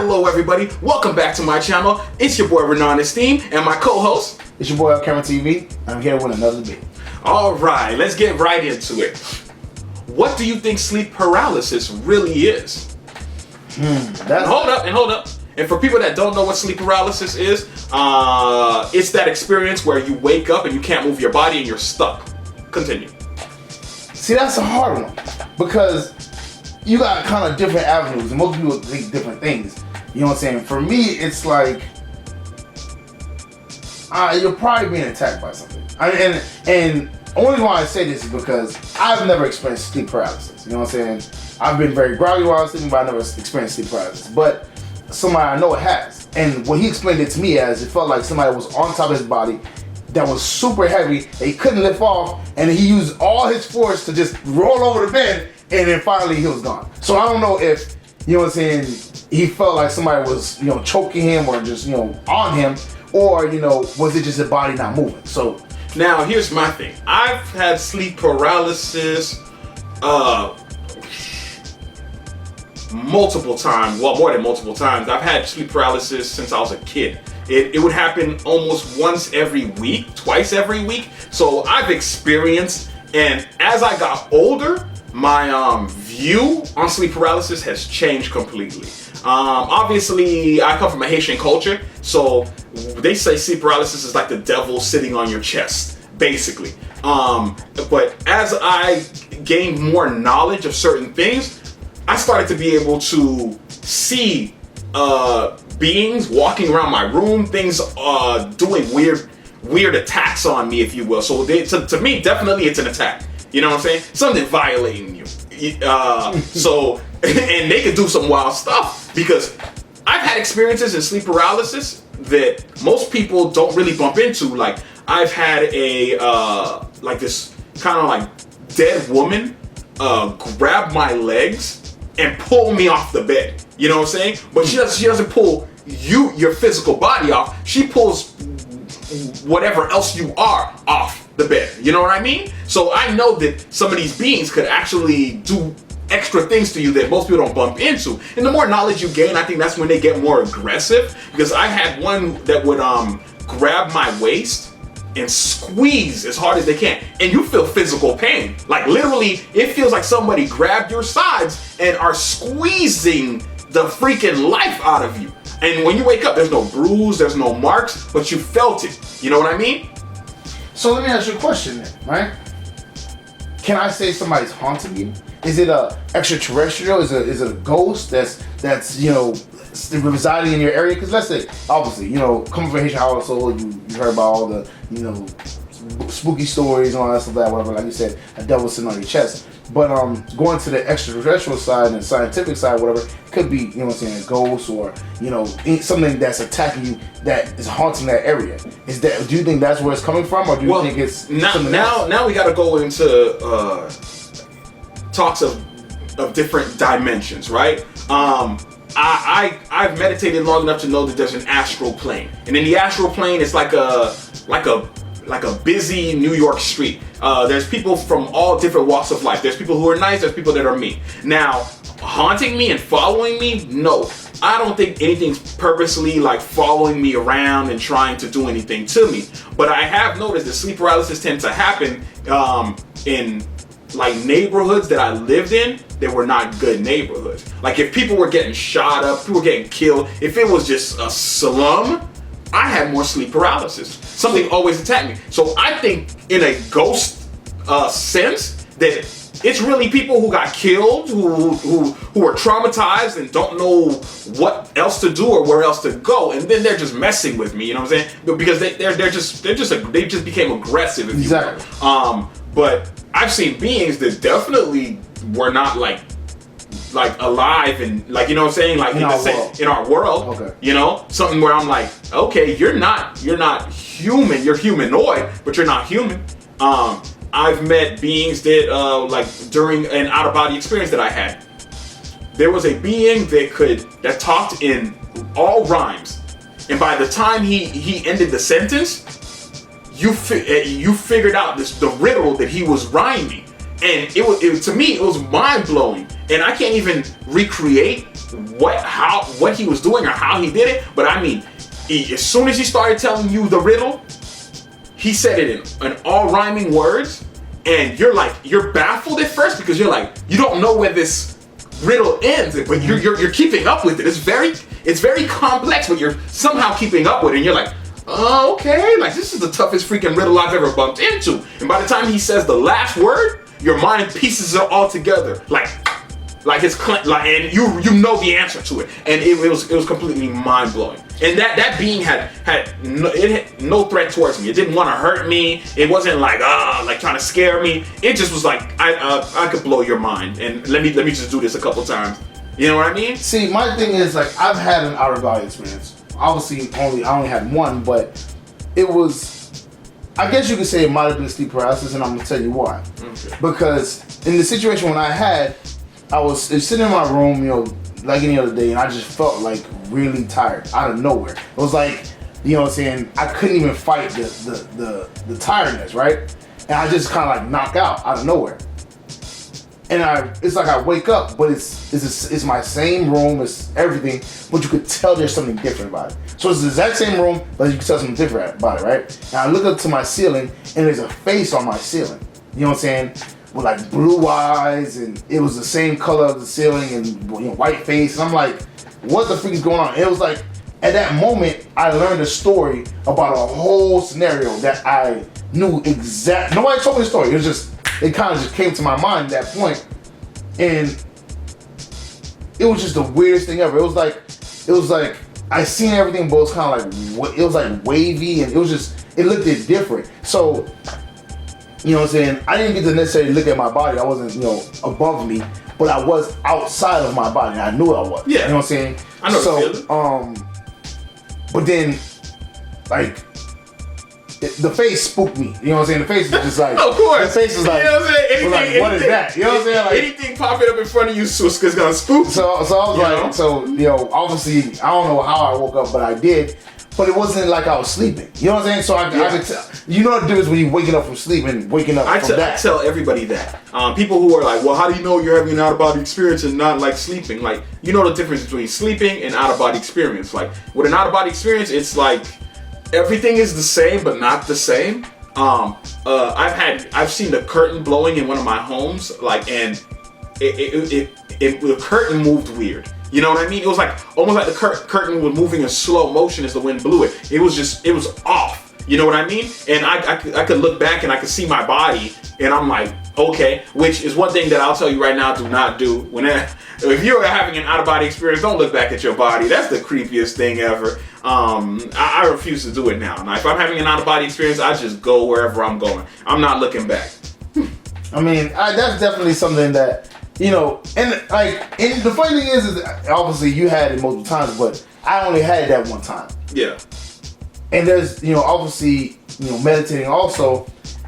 Hello everybody, welcome back to my channel. It's your boy Renan Esteem and my co-host. It's your boy Cameron TV. I'm here with another debate. Alright, let's get right into it. What do you think sleep paralysis really is? Hold up. And for people that don't know what sleep paralysis is, it's that experience where you wake up and you can't move your body and you're stuck. Continue. See, that's a hard one because you got kind of different avenues and most people think different things. You know what I'm saying? For me, it's like you're probably being attacked by something. And only why I say this is because I've never experienced sleep paralysis. You know what I'm saying? I've been very groggy while I was sleeping, but I never experienced sleep paralysis. But somebody I know it has. And what he explained it to me as, it felt like somebody was on top of his body that was super heavy, that he couldn't lift off, and he used all his force to just roll over the bed, and then finally he was gone. So I don't know if, you know what I'm saying, he felt like somebody was, choking him or just, on him, or, was it just his body not moving? So now here's my thing. I've had sleep paralysis multiple times, well, more than multiple times. I've had sleep paralysis since I was a kid. It would happen almost once every week, twice every week. So I've experienced, and as I got older, my view on sleep paralysis has changed completely. Obviously, I come from a Haitian culture, so they say sleep paralysis is like the devil sitting on your chest, basically. But as I gained more knowledge of certain things, I started to be able to see beings walking around my room, things doing weird attacks on me, if you will. So to me, definitely it's an attack. You know what I'm saying? Something violating you. So, and they could do some wild stuff, because I've had experiences in sleep paralysis that most people don't really bump into. Like, I've had a this kind of like dead woman grab my legs and pull me off the bed. You know what I'm saying? But she doesn't pull your physical body off. She pulls whatever else you are off the bed. You know what I mean? So I know that some of these beings could actually do extra things to you that most people don't bump into. And the more knowledge you gain, I think that's when they get more aggressive. Because I had one that would grab my waist and squeeze as hard as they can, and you feel physical pain. Like, literally, it feels like somebody grabbed your sides and are squeezing the freaking life out of you. And when you wake up, there's no bruise, there's no marks, but you felt it. You know what I mean? So let me ask you a question then, right? Can I say somebody's haunting you? Is it a extraterrestrial? Is it a ghost that's residing in your area? Because let's say, obviously, coming from Haitian household, you heard about all the, spooky stories and all that stuff, whatever. Like you said, a devil sitting on your chest. But going to the extraterrestrial side and scientific side, whatever, it could be, a ghost or, something that's attacking you that is haunting that area. Do you think that's where it's coming from, or do you think it's something else? Now we got to go into talks of different dimensions, right? I've meditated long enough to know that there's an astral plane, and in the astral plane, it's like a busy New York street. There's people from all different walks of life. There's people who are nice, there's people that are mean. Now, haunting me and following me, no. I don't think anything's purposely like following me around and trying to do anything to me. But I have noticed that sleep paralysis tends to happen in like neighborhoods that I lived in that were not good neighborhoods. Like, if people were getting shot up, people were getting killed, if it was just a slum, I had more sleep paralysis. Something always attacked me. So I think in a ghost sense that it's really people who got killed, who are traumatized and don't know what else to do or where else to go, and then they're just messing with me. You know what I'm saying? Because they just became aggressive, if you will. But I've seen beings that definitely were not like alive and in our world. Okay. Something where I'm like, okay, you're not human, you're humanoid, but you're not human. I've met beings that during an out-of-body experience that I had, there was a being that talked in all rhymes, and by the time he ended the sentence, you figured out the riddle that he was rhyming. And to me, it was mind blowing. And I can't even recreate what he was doing or how he did it, but I mean, as soon as he started telling you the riddle, he said it in all rhyming words, and you're baffled at first because you're like, you don't know where this riddle ends, but you're keeping up with it. It's very complex, but you're somehow keeping up with it, and you're like, oh, okay, like this is the toughest freaking riddle I've ever bumped into. And by the time he says the last word, your mind pieces it all together, like it's and you know the answer to it, and it was completely mind blowing. And that being had no threat towards me. It didn't want to hurt me. It wasn't like trying to scare me. It just was like I could blow your mind, and let me just do this a couple times. You know what I mean? See, my thing is like I've had an out of body experience. Obviously, I only had one, but it was, I guess you could say it might have been sleep paralysis, and I'm gonna tell you why. Okay. Because in the situation when I was sitting in my room, like any other day, and I just felt like really tired out of nowhere. It was like, what I'm saying, I couldn't even fight the tiredness, right? And I just kind of like knock out of nowhere. And it's like I wake up, but it's my same room, it's everything, but you could tell there's something different about it. So it's the exact same room, but you can tell something different about it, right? And I look up to my ceiling, and there's a face on my ceiling. You know what I'm saying? With like blue eyes, and it was the same color of the ceiling, and white face. And I'm like, what the freak is going on? And it was like, at that moment, I learned a story about a whole scenario that I knew exactly. Nobody told me the story. It kind of just came to my mind at that point, and it was just the weirdest thing ever. It was like I seen everything, but it was kind of like, it was like wavy, and it looked different. So, you know what I'm saying, I didn't get to necessarily look at my body. I wasn't, above me, but I was outside of my body, and I knew I was. Yeah. You know what I'm saying? I know. So, but then, like, the face spooked me. You know what I'm saying? The face is just like, of course. The face is like, you know what I'm saying? Anything, what is that? You know what I'm saying? Like, anything popping up in front of you is gonna spook. So I was like, obviously, I don't know how I woke up, but I did. But it wasn't like I was sleeping. You know what I'm saying? So I could tell. You know the difference when you're waking up from sleep and waking up from that. I tell everybody that. People who are like, well, how do you know you're having an out-of-body experience and not like sleeping? Like, you know the difference between sleeping and out-of-body experience. Like, with an out-of-body experience, it's like everything is the same but not the same. I've seen the curtain blowing in one of my homes, like, and the curtain moved weird. You know what I mean? It was like almost like the curtain was moving in slow motion as the wind blew it. It was off. You know what I mean? And I could look back and I could see my body, and I'm like, okay, which is one thing that I'll tell you right now, do not do. If you're having an out-of-body experience, don't look back at your body. That's the creepiest thing ever. I refuse to do it now. Now, if I'm having an out-of-body experience, I just go wherever I'm going. I'm not looking back. I mean, that's definitely something that, and like, and the funny thing is that obviously you had it multiple times, but I only had it that one time. Yeah. And there's, obviously, meditating also.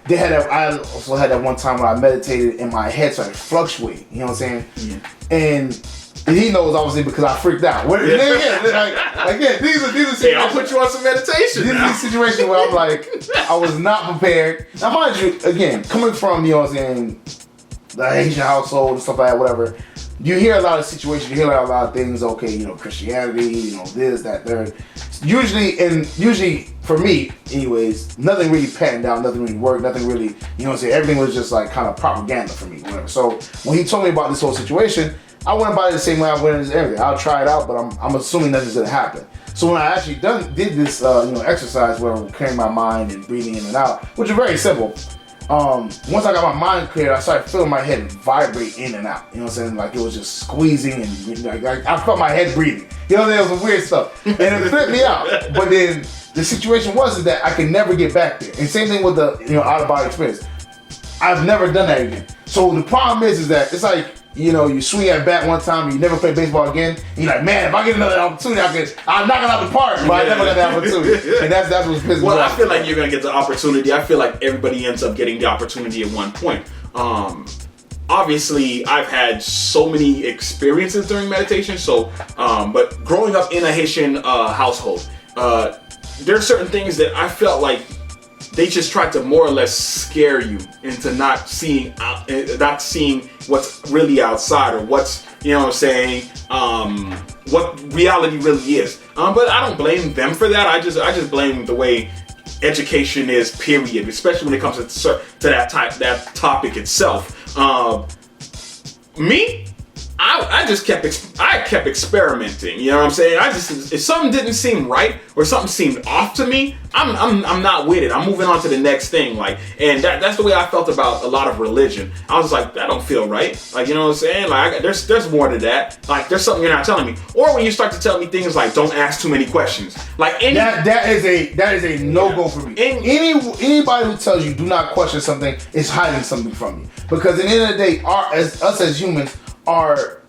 I also had that one time when I meditated and my head started fluctuating. You know what I'm saying? Yeah. And he knows obviously because I freaked out. These are situations. Hey, I'll put you on some meditation. These are situations where I'm like, I was not prepared. Now, mind you, again, coming from, you know what I'm saying, the Asian household and stuff like that, whatever, you hear a lot of situations, you hear a lot of things, okay, Christianity, this, that, third. Usually, for me, anyways, nothing really patted down, nothing really worked, nothing really, you know what I'm saying, everything was just like kind of propaganda for me, whatever. So, when he told me about this whole situation, I went about it the same way I went into everything. I'll try it out, but I'm assuming nothing's gonna happen. So when I actually did this, exercise where I'm clearing my mind and breathing in and out, which is very simple. Once I got my mind cleared, I started feeling my head vibrate in and out. You know what I'm saying? Like it was just squeezing and like I felt my head breathing. You know what I'm saying? It was some weird stuff. And it flipped me out. But then the situation was that I could never get back there. And same thing with the out of body experience. I've never done that again. So the problem is that it's like, you swing at bat one time and you never play baseball again. And you're like, man, if I get another opportunity, I'll knock it out the park. But I never got the opportunity. And that's what's pissing me off. Well, I feel like you're going to get the opportunity. I feel like everybody ends up getting the opportunity at one point. Obviously, I've had so many experiences during meditation. So, but growing up in a Haitian household, there are certain things that I felt like they just tried to more or less scare you into not seeing what's really outside or what's you know what I'm saying, what reality really is. But I don't blame them for that. I just blame the way education is, period, especially when it comes to that topic itself. Me, I just kept experimenting. You know what I'm saying? If something didn't seem right or something seemed off to me, I'm not with it. I'm moving on to the next thing. Like, and that's the way I felt about a lot of religion. I was like, that don't feel right. Like, you know what I'm saying? Like, there's more to that. Like, there's something you're not telling me. Or when you start to tell me things like, don't ask too many questions. Like, that is a no-go for me. Anybody who tells you do not question something is hiding something from you. Because at the end of the day, us as humans are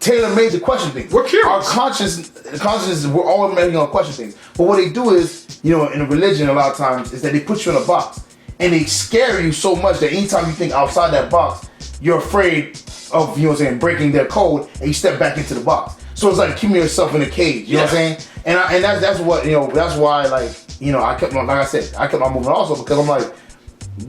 tailor-made to question things. We're curious. Our consciousness, we're all made to question things. But what they do is, you know, in a religion a lot of times, is that they put you in a box. And they scare you so much that anytime you think outside that box, you're afraid of, you know what I'm saying, breaking their code, and you step back into the box. So it's like keeping yourself in a cage, you know what I'm saying? And that's what, you know, that's why, like, you know, I kept my movement also, because I'm like,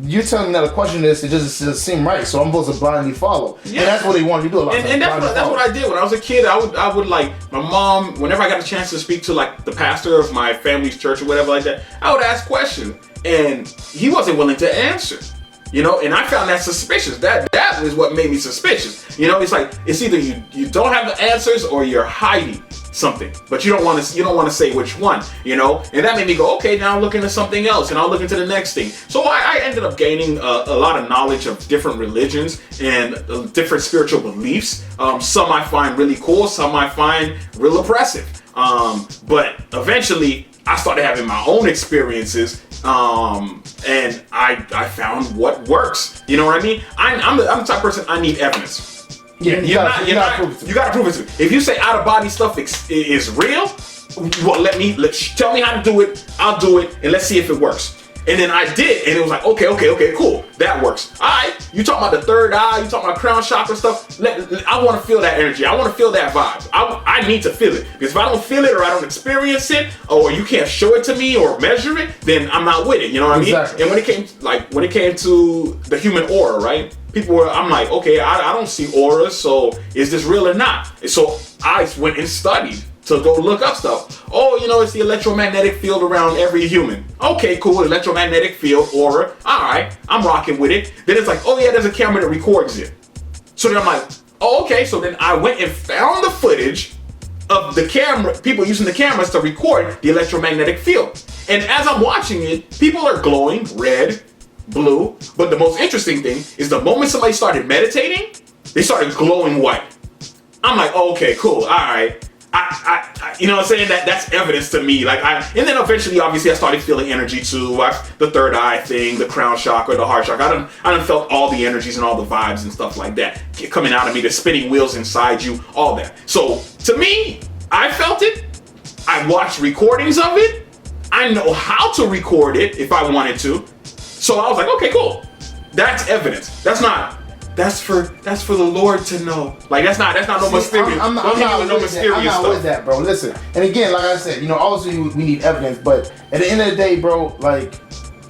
you're telling me that a question is, it doesn't seem right, so I'm supposed to blindly follow. Yeah. And that's what they wanted to do a lot of times. And that's what I did when I was a kid. I would like, my mom, whenever I got a chance to speak to like the pastor of my family's church or whatever like that, I would ask questions, and he wasn't willing to answer. You know, and I found that suspicious. That is what made me suspicious. You know, it's like, it's either you don't have the answers or you're hiding something, but you don't want to say which one, you know. And that made me go, okay, now I'm looking at something else, and I'll look into the next thing. So I ended up gaining a lot of knowledge of different religions and different spiritual beliefs. Some I find really cool, some I find real oppressive. But eventually I started having my own experiences, and I found what works. You know what I mean? I'm the type of person, I need evidence. Yeah, you gotta prove it to me. You gotta prove it to me. If you say out of body stuff is real, well, tell me how to do it. I'll do it, and let's see if it works. And then I did, and it was like, okay, cool, that works. All right, you talking about the third eye, you talking about crown chakra stuff. I want to feel that energy. I want to feel that vibe. I need to feel it, because if I don't feel it or I don't experience it, or you can't show it to me or measure it, then I'm not with it. You know what I mean? Exactly. And when it came to the human aura, right? I'm like, okay, I don't see auras, so is this real or not? And so I went and studied to go look up stuff. Oh, you know, it's the electromagnetic field around every human. Okay, cool, electromagnetic field, aura. All right, I'm rocking with it. Then it's like, oh yeah, there's a camera that records it. So then I'm like, oh, okay. So then I went and found the footage of the camera, people using the cameras to record the electromagnetic field. And as I'm watching it, people are glowing red, blue. But the most interesting thing is the moment somebody started meditating, they started glowing white. I'm like, oh, okay, cool, all right. I you know what I'm saying? That's evidence to me. And then eventually, obviously, I started feeling energy too. The third eye thing, the crown chakra, the heart chakra. I done felt all the energies and all the vibes and stuff like that coming out of me. The spinning wheels inside you, all that. So to me, I felt it. I watched recordings of it. I know how to record it if I wanted to. So I was like, okay, cool. That's evidence. That's for the Lord to know. Like that's not no mysterious. I'm not with that, bro. Listen, and again, like I said, you know, obviously we need evidence, but at the end of the day, bro, like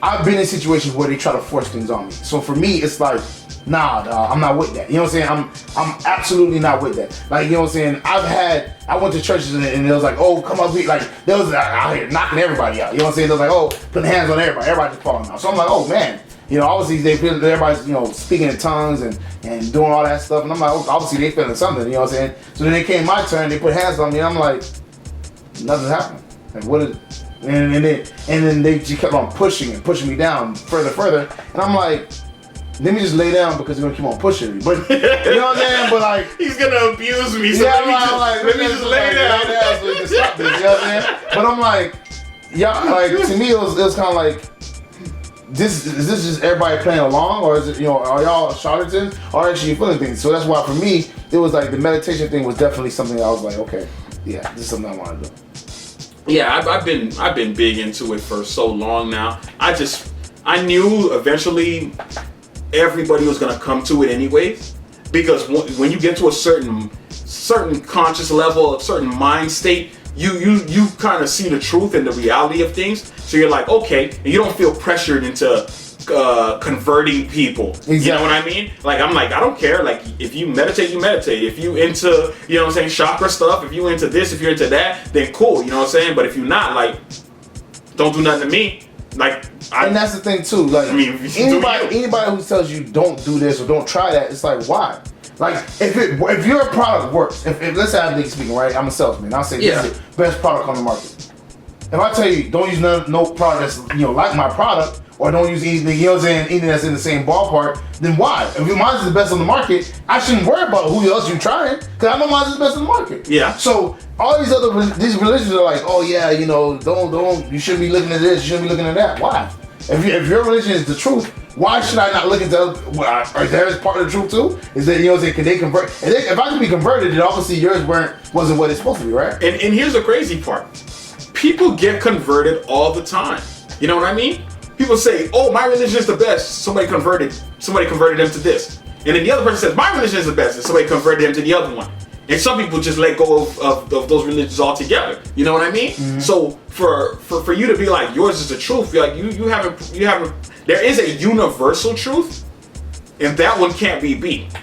I've been in situations where they try to force things on me. So for me, it's like, nah, dog, I'm not with that. You know what I'm saying? I'm absolutely not with that. Like, you know what I'm saying? I went to churches and it was like, oh, come up here. Like, they was out here knocking everybody out. You know what I'm saying? They was like, oh, putting hands on everybody. Everybody just falling out. So I'm like, oh, man. You know, obviously everybody's, you know, speaking in tongues and doing all that stuff. And I'm like, oh, obviously they feeling something. You know what I'm saying? So then it came my turn. They put hands on me. And I'm like, nothing happened. Like, what is... And then they just kept on pushing me down further. And I'm like, let me just lay down because they're gonna keep on pushing me. But you know what I'm saying? But like, he's gonna abuse me. So yeah, let me just lay down so we can stop this. You know what I'm saying? But I'm like, yeah, like to me it was kind of like, is this just everybody playing along, or is it, you know, are y'all charlatans, or actually feeling things? So that's why for me it was like the meditation thing was definitely something that I was like, okay, yeah, this is something I want to do. Yeah, I've been big into it for so long now. I knew eventually everybody was gonna come to it anyways, because when you get to a certain conscious level, a certain mind state, you kind of see the truth and the reality of things. So you're like, okay, and you don't feel pressured into converting people. Exactly. You know what I mean? Like, I'm like, I don't care. Like, if you meditate, you meditate. If you into, you know what I'm saying, chakra stuff, if you into this, if you're into that, then cool. You know what I'm saying? But if you're not, like, don't do nothing to me. Like, and that's the thing too. Like, I mean, anybody who tells you don't do this or don't try that, it's like, why? Like, if your product works, if let's say I'm speaking, right? I'm a salesman. I'll say this is the best product on the market. If I tell you don't use no product that's, you know, like my product, or don't use anything, you know what I'm saying, anything that's in the same ballpark, then why? If mine is the best on the market, I shouldn't worry about who else you're trying, because I know mine is the best on the market. Yeah. So all these other religions are like, oh yeah, you know, don't you shouldn't be looking at this, you shouldn't be looking at that. Why? If your religion is the truth, why should I not look into are theirs part of the truth too? Is that, you know what I'm saying, can they convert? If I can be converted, then obviously yours wasn't what it's supposed to be, right? And here's the crazy part. People get converted all the time. You know what I mean? People say, oh, my religion is the best. Somebody converted them to this. And then the other person says, my religion is the best. And somebody converted them to the other one. And some people just let go of those religions altogether. You know what I mean? Mm-hmm. So for you to be like, yours is the truth, you're like, you haven't, there is a universal truth, and that one can't be beat.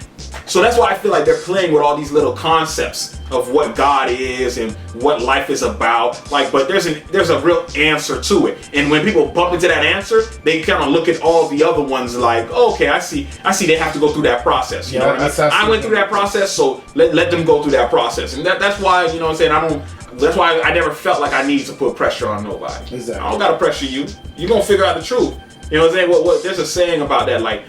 So that's why I feel like they're playing with all these little concepts of what God is and what life is about. Like, but there's a real answer to it. And when people bump into that answer, they kind of look at all the other ones like, oh, okay, I see they have to go through that process. You know what I mean? I went through that process, so let them go through that process. And that's why, you know what I'm saying, that's why I never felt like I needed to put pressure on nobody. Exactly. I don't gotta pressure you. You're gonna figure out the truth. You know what I'm saying? What there's a saying about that, like,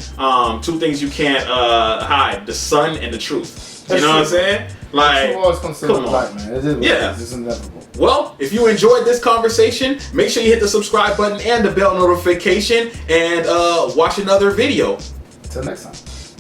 two things you can't hide: the sun and the truth. You know what I'm saying? Like, come on. Man. It's inevitable. Well, if you enjoyed this conversation, make sure you hit the subscribe button and the bell notification, and watch another video. Until next time.